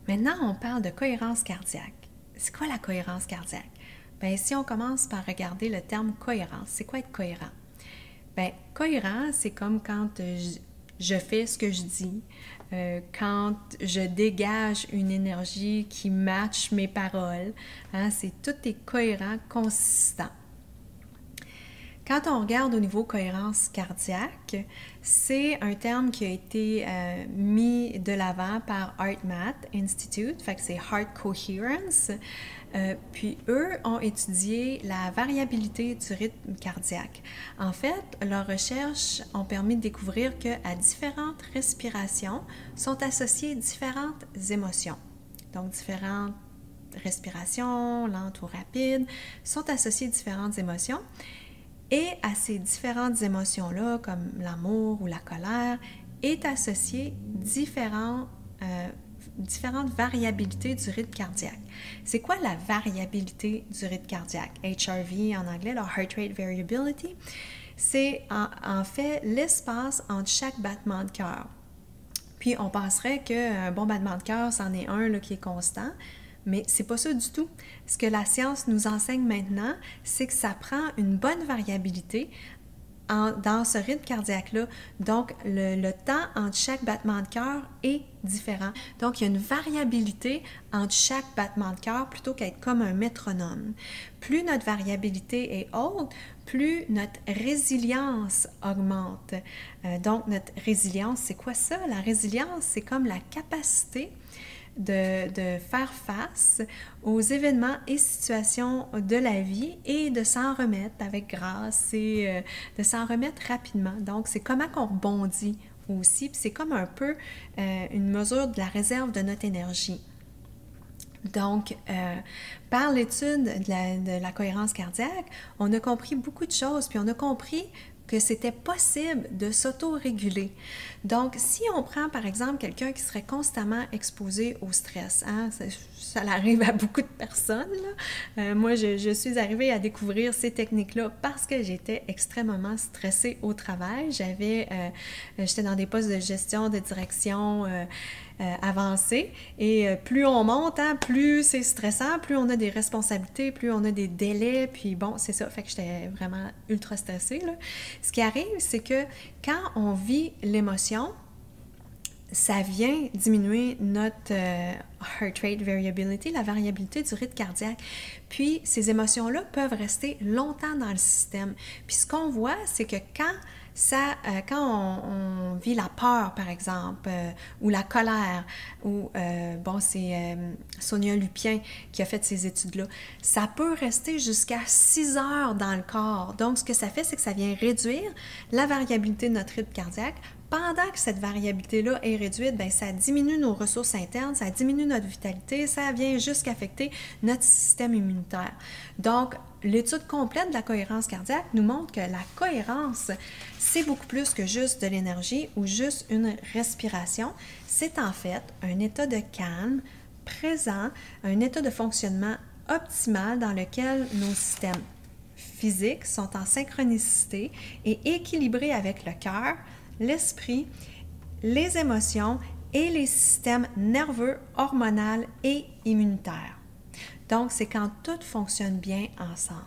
Maintenant, on parle de cohérence cardiaque. C'est quoi la cohérence cardiaque? Bien, si on commence par regarder le terme cohérence, c'est quoi être cohérent? Bien, cohérent, c'est comme quand je fais ce que je dis, quand je dégage une énergie qui matche mes paroles, hein, tout est cohérent, consistant. Quand on regarde au niveau cohérence cardiaque, c'est un terme qui a été mis de l'avant par HeartMath Institute, fait que c'est Heart Coherence. Puis eux ont étudié la variabilité du rythme cardiaque. En fait, leurs recherches ont permis de découvrir qu'à différentes respirations sont associées différentes émotions. Donc différentes respirations, lentes ou rapides, sont associées différentes émotions. Et à ces différentes émotions-là, comme l'amour ou la colère, est associée différentes variabilités du rythme cardiaque. C'est quoi la variabilité du rythme cardiaque? HRV en anglais, la Heart Rate Variability, c'est en fait l'espace entre chaque battement de cœur. Puis on penserait qu'un bon battement de cœur, c'en est un là, qui est constant, mais c'est pas ça du tout. Ce que la science nous enseigne maintenant, c'est que ça prend une bonne variabilité dans ce rythme cardiaque-là. Donc, le temps entre chaque battement de cœur est différent. Donc, il y a une variabilité entre chaque battement de cœur plutôt qu'être comme un métronome. Plus notre variabilité est haute, plus notre résilience augmente. Donc, notre résilience, c'est quoi ça? La résilience, c'est comme la capacité de faire face aux événements et situations de la vie et de s'en remettre avec grâce et de s'en remettre rapidement. Donc, c'est comment qu'on rebondit aussi, puis c'est comme un peu une mesure de la réserve de notre énergie. Donc, par l'étude de la cohérence cardiaque, on a compris beaucoup de choses, puis on a compris que c'était possible de s'auto-réguler. Donc, si on prend par exemple quelqu'un qui serait constamment exposé au stress, hein, ça arrive à beaucoup de personnes. Moi, je suis arrivée à découvrir ces techniques-là parce que j'étais extrêmement stressée au travail. J'étais dans des postes de gestion, de direction avancés. Et plus on monte, hein, plus c'est stressant, plus on a des responsabilités, plus on a des délais. Puis bon, c'est ça. Fait que j'étais vraiment ultra stressée, là. Ce qui arrive, c'est que quand on vit l'émotion, ça vient diminuer notre heart rate variability, la variabilité du rythme cardiaque. Puis, ces émotions-là peuvent rester longtemps dans le système. Puis, ce qu'on voit, c'est que quand on vit la peur, par exemple, ou la colère, ou, c'est Sonia Lupien qui a fait ces études-là, ça peut rester jusqu'à 6 heures dans le corps. Donc, ce que ça fait, c'est que ça vient réduire la variabilité de notre rythme cardiaque. Pendant que cette variabilité-là est réduite, bien, ça diminue nos ressources internes, ça diminue notre vitalité, ça vient jusqu'à affecter notre système immunitaire. Donc, l'étude complète de la cohérence cardiaque nous montre que la cohérence, c'est beaucoup plus que juste de l'énergie ou juste une respiration. C'est en fait un état de calme présent, un état de fonctionnement optimal dans lequel nos systèmes physiques sont en synchronicité et équilibrés avec le cœur, l'esprit, les émotions et les systèmes nerveux, hormonaux et immunitaires. Donc, c'est quand tout fonctionne bien ensemble.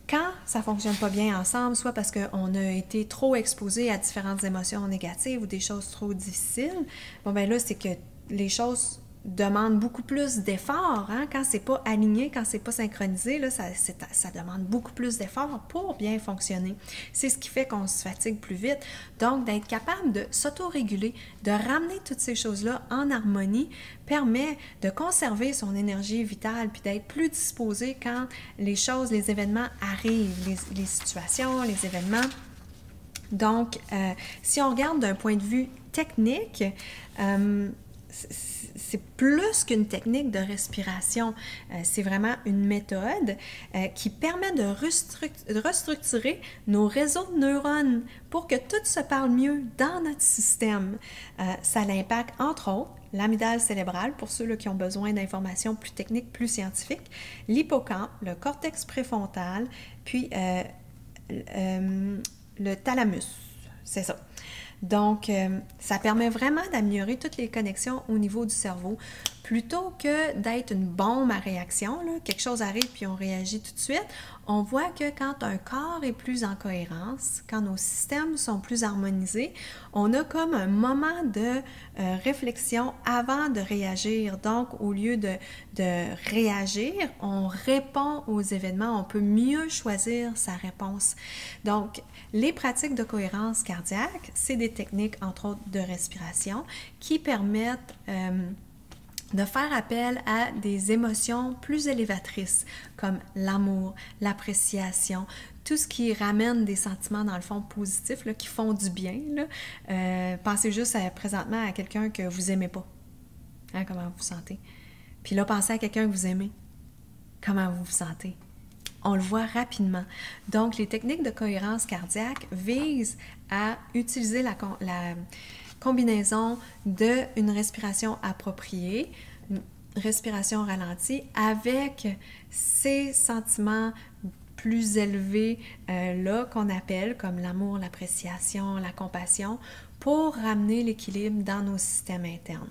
Quand ça ne fonctionne pas bien ensemble, soit parce qu'on a été trop exposé à différentes émotions négatives ou des choses trop difficiles, bon ben là, c'est que les choses demandent beaucoup plus d'efforts. Hein? Quand c'est pas aligné, quand c'est pas synchronisé, là, ça demande beaucoup plus d'efforts pour bien fonctionner. C'est ce qui fait qu'on se fatigue plus vite. Donc, d'être capable de s'auto-réguler, de ramener toutes ces choses-là en harmonie, permet de conserver son énergie vitale puis d'être plus disposé quand les choses, les événements arrivent, les situations, les événements. Donc, si on regarde d'un point de vue technique, c'est plus qu'une technique de respiration. C'est vraiment une méthode qui permet de restructurer nos réseaux de neurones pour que tout se parle mieux dans notre système. Ça l'impacte, entre autres, l'amygdale cérébrale, pour ceux là, qui ont besoin d'informations plus techniques, plus scientifiques, l'hippocampe, le cortex préfrontal, puis le thalamus. C'est ça. Donc, ça permet vraiment d'améliorer toutes les connexions au niveau du cerveau. Plutôt que d'être une bombe à réaction, là, quelque chose arrive puis on réagit tout de suite, on voit que quand un corps est plus en cohérence, quand nos systèmes sont plus harmonisés, on a comme un moment de réflexion avant de réagir. Donc, au lieu de réagir, on répond aux événements, on peut mieux choisir sa réponse. Donc, les pratiques de cohérence cardiaque, c'est des techniques, entre autres, de respiration qui permettent de faire appel à des émotions plus élévatrices comme l'amour, l'appréciation, tout ce qui ramène des sentiments dans le fond positifs là, qui font du bien. Pensez juste présentement à quelqu'un que vous n'aimez pas. Hein, comment vous vous sentez? Puis là, pensez à quelqu'un que vous aimez. Comment vous vous sentez? On le voit rapidement. Donc, les techniques de cohérence cardiaque visent à utiliser la combinaison d'une respiration appropriée, une respiration ralentie, avec ces sentiments plus élevés là qu'on appelle comme l'amour, l'appréciation, la compassion, pour ramener l'équilibre dans nos systèmes internes.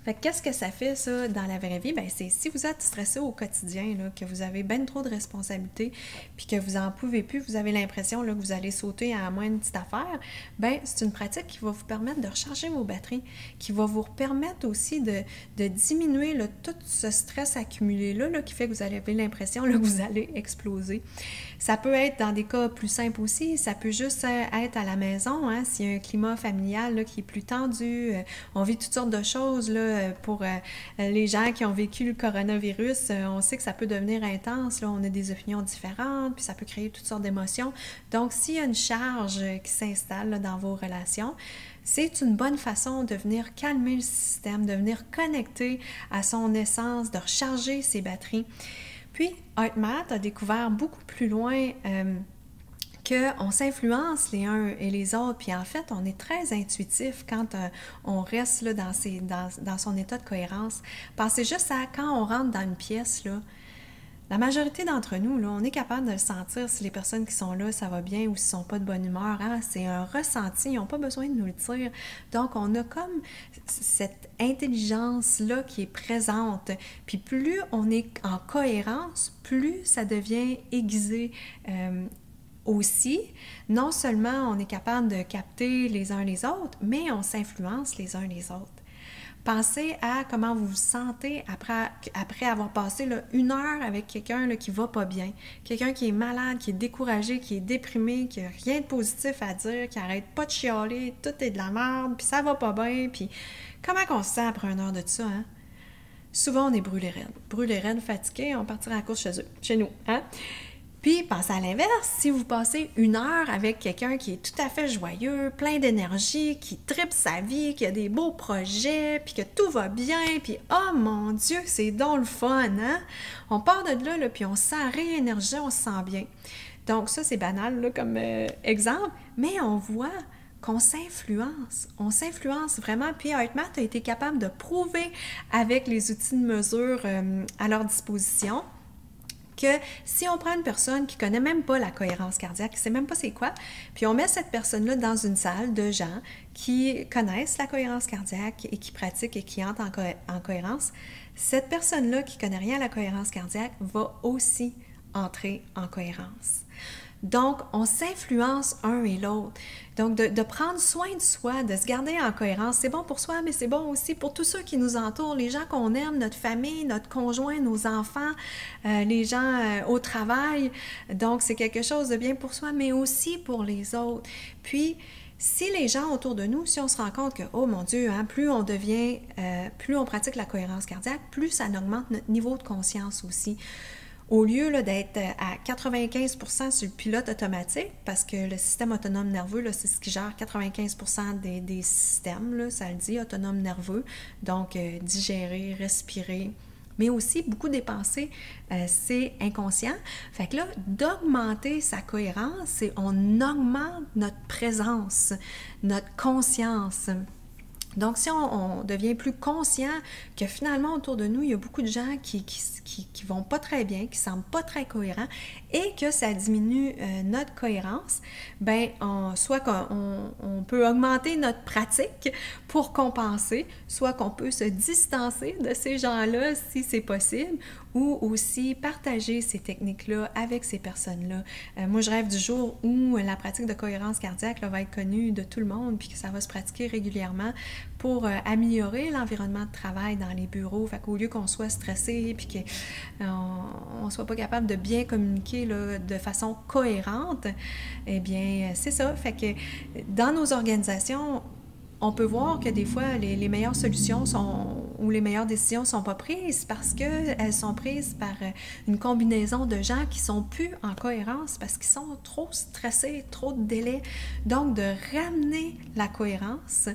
Fait que qu'est-ce que ça fait, ça, dans la vraie vie? Bien, c'est si vous êtes stressé au quotidien, là, que vous avez bien trop de responsabilités, puis que vous n'en pouvez plus, vous avez l'impression là, que vous allez sauter à la moindre petite affaire, bien, c'est une pratique qui va vous permettre de recharger vos batteries, qui va vous permettre aussi de diminuer là, tout ce stress accumulé-là qui fait que vous avez l'impression que vous allez exploser. Ça peut être dans des cas plus simples aussi, ça peut juste être à la maison, hein, s'il y a un climat familial là, qui est plus tendu, on vit toutes sortes de choses là, pour les gens qui ont vécu le coronavirus, on sait que ça peut devenir intense, là, on a des opinions différentes, puis ça peut créer toutes sortes d'émotions. Donc, s'il y a une charge qui s'installe là, dans vos relations, c'est une bonne façon de venir calmer le système, de venir connecter à son essence, de recharger ses batteries. Puis, HeartMath a découvert beaucoup plus loin qu'on s'influence les uns et les autres, puis en fait, on est très intuitif quand on reste là, dans son état de cohérence. Pensez juste à quand on rentre dans une pièce, là, la majorité d'entre nous, là, on est capable de le sentir si les personnes qui sont là, ça va bien ou s'ils ne sont pas de bonne humeur. Hein? C'est un ressenti, ils n'ont pas besoin de nous le dire. Donc, on a comme cette intelligence-là qui est présente. Puis plus on est en cohérence, plus ça devient aiguisé. Aussi, non seulement on est capable de capter les uns les autres, mais on s'influence les uns les autres. Pensez à comment vous vous sentez après avoir passé là, 1 heure avec quelqu'un là, qui va pas bien, quelqu'un qui est malade, qui est découragé, qui est déprimé, qui n'a rien de positif à dire, qui n'arrête pas de chialer, tout est de la merde, puis ça va pas bien, puis comment on se sent après 1 heure de ça, hein? Souvent, on est brûlé raide, fatigué, on partira à la course chez nous, hein? Puis, pensez à l'inverse, si vous passez 1 heure avec quelqu'un qui est tout à fait joyeux, plein d'énergie, qui tripe sa vie, qui a des beaux projets, puis que tout va bien, puis oh mon Dieu, c'est donc le fun, hein? On part de là, puis on se sent réénergisé, on se sent bien. Donc ça, c'est banal là, comme exemple, mais on voit qu'on s'influence. On s'influence vraiment, puis HeartMath a été capable de prouver avec les outils de mesure à leur disposition que si on prend une personne qui ne connaît même pas la cohérence cardiaque, qui ne sait même pas c'est quoi, puis on met cette personne-là dans une salle de gens qui connaissent la cohérence cardiaque et qui pratiquent et qui entrent en cohérence, cette personne-là qui ne connaît rien à la cohérence cardiaque va aussi entrer en cohérence. Donc, on s'influence un et l'autre. Donc, de prendre soin de soi, de se garder en cohérence, c'est bon pour soi, mais c'est bon aussi pour tous ceux qui nous entourent, les gens qu'on aime, notre famille, notre conjoint, nos enfants, les gens au travail. Donc, c'est quelque chose de bien pour soi, mais aussi pour les autres. Puis, si les gens autour de nous, si on se rend compte que, oh mon Dieu, hein, plus on pratique la cohérence cardiaque, plus ça augmente notre niveau de conscience aussi. Au lieu là, d'être à 95% sur le pilote automatique, parce que le système autonome nerveux, là, c'est ce qui gère 95% des systèmes, là, ça le dit, autonome nerveux, donc digérer, respirer, mais aussi beaucoup dépenser, c'est inconscient. Fait que là, d'augmenter sa cohérence, c'est on augmente notre présence, notre conscience. Donc, si on devient plus conscient que finalement, autour de nous, il y a beaucoup de gens qui vont pas très bien, qui semblent pas très cohérents et que ça diminue notre cohérence, ben soit qu'on peut augmenter notre pratique pour compenser, soit qu'on peut se distancer de ces gens-là si c'est possible, ou aussi partager ces techniques-là avec ces personnes-là. Moi, je rêve du jour où la pratique de cohérence cardiaque là, va être connue de tout le monde, puis que ça va se pratiquer régulièrement pour améliorer l'environnement de travail dans les bureaux. Fait qu'au lieu qu'on soit stressé, puis qu'on ne soit pas capable de bien communiquer là, de façon cohérente, eh bien, c'est ça. Fait que dans nos organisations, on peut voir que des fois, les meilleures solutions ou les meilleures décisions ne sont pas prises parce qu'elles sont prises par une combinaison de gens qui ne sont plus en cohérence parce qu'ils sont trop stressés, trop de délais. Donc, de ramener la cohérence,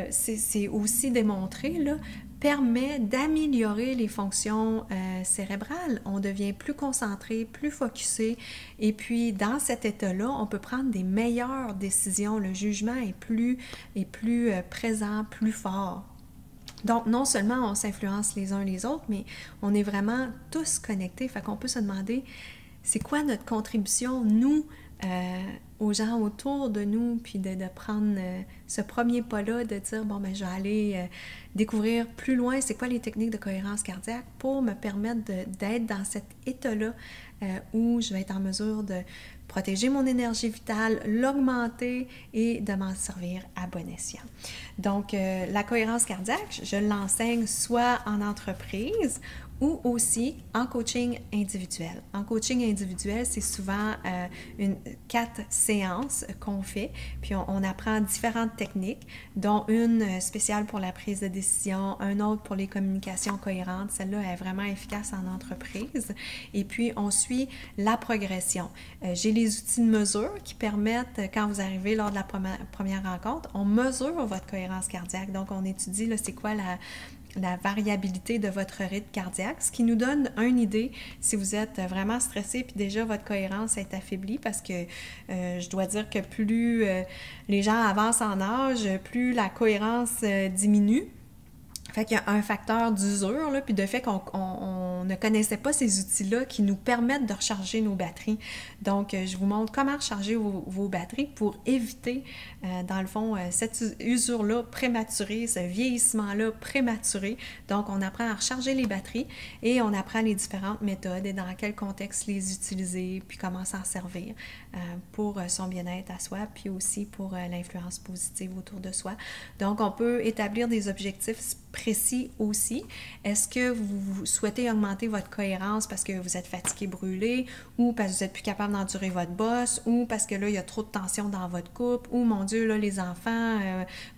c'est aussi démontré, là, permet d'améliorer les fonctions cérébrales. On devient plus concentré, plus focusé, et puis dans cet état-là, on peut prendre des meilleures décisions. Le jugement est plus présent, plus fort. Donc, non seulement on s'influence les uns les autres, mais on est vraiment tous connectés. Fait qu'on peut se demander, c'est quoi notre contribution, nous, aux gens autour de nous, puis de prendre ce premier pas-là, de dire, bon, ben je vais aller découvrir plus loin c'est quoi les techniques de cohérence cardiaque pour me permettre d'être dans cet état-là où je vais être en mesure de protéger mon énergie vitale, l'augmenter et de m'en servir à bon escient. Donc, la cohérence cardiaque, je l'enseigne soit en entreprise ou aussi en coaching individuel. En coaching individuel, c'est souvent 4 séances qu'on fait, puis on apprend différentes techniques, dont une spéciale pour la prise de décision, un autre pour les communications cohérentes. Celle-là est vraiment efficace en entreprise. Et puis, on suit la progression. J'ai les outils de mesure qui permettent, quand vous arrivez lors de la première rencontre, on mesure votre cohérence cardiaque. Donc, on étudie là, c'est quoi la variabilité de votre rythme cardiaque, ce qui nous donne une idée si vous êtes vraiment stressé puis déjà votre cohérence est affaiblie parce que je dois dire que plus les gens avancent en âge, plus la cohérence diminue. Fait qu'il y a un facteur d'usure, là, puis de fait qu'on ne connaissait pas ces outils-là qui nous permettent de recharger nos batteries. Donc, je vous montre comment recharger vos batteries pour éviter, dans le fond, cette usure-là prématurée, ce vieillissement-là prématuré. Donc, on apprend à recharger les batteries et on apprend les différentes méthodes et dans quel contexte les utiliser, puis comment s'en servir pour son bien-être à soi, puis aussi pour l'influence positive autour de soi. Donc, on peut établir des objectifs précis aussi. Est-ce que vous souhaitez augmenter votre cohérence parce que vous êtes fatigué, brûlé, ou parce que vous n'êtes plus capable d'endurer votre boss, ou parce que là, il y a trop de tension dans votre couple, ou mon Dieu, là, les enfants,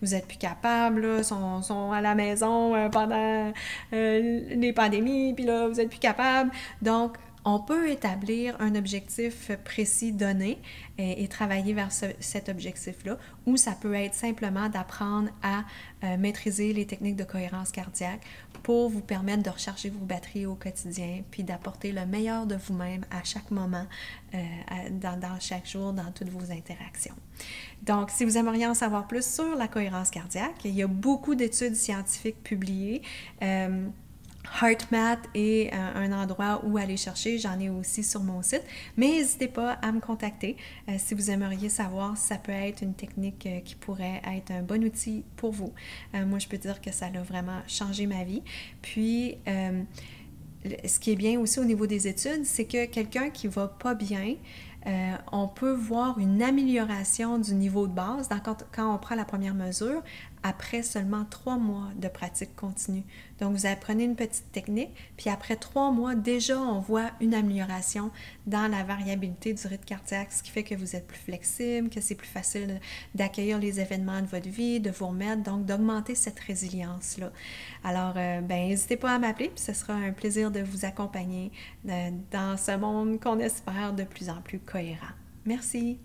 vous n'êtes plus capable, là, sont à la maison pendant les pandémies, puis là, vous n'êtes plus capable. Donc, on peut établir un objectif précis donné et travailler vers cet objectif-là, ou ça peut être simplement d'apprendre à maîtriser les techniques de cohérence cardiaque pour vous permettre de recharger vos batteries au quotidien, puis d'apporter le meilleur de vous-même à chaque moment, dans chaque jour, dans toutes vos interactions. Donc, si vous aimeriez en savoir plus sur la cohérence cardiaque, il y a beaucoup d'études scientifiques publiées. HeartMath est un endroit où aller chercher, j'en ai aussi sur mon site, mais n'hésitez pas à me contacter si vous aimeriez savoir si ça peut être une technique qui pourrait être un bon outil pour vous. Moi, je peux dire que ça a vraiment changé ma vie. Puis, ce qui est bien aussi au niveau des études, c'est que quelqu'un qui va pas bien, on peut voir une amélioration du niveau de base quand on prend la première mesure après seulement 3 mois de pratique continue. Donc, vous apprenez une petite technique, puis après 3 mois, déjà, on voit une amélioration dans la variabilité du rythme cardiaque, ce qui fait que vous êtes plus flexible, que c'est plus facile d'accueillir les événements de votre vie, de vous remettre, donc d'augmenter cette résilience-là. Alors, n'hésitez pas à m'appeler, puis ce sera un plaisir de vous accompagner dans ce monde qu'on espère de plus en plus cohérent. Merci!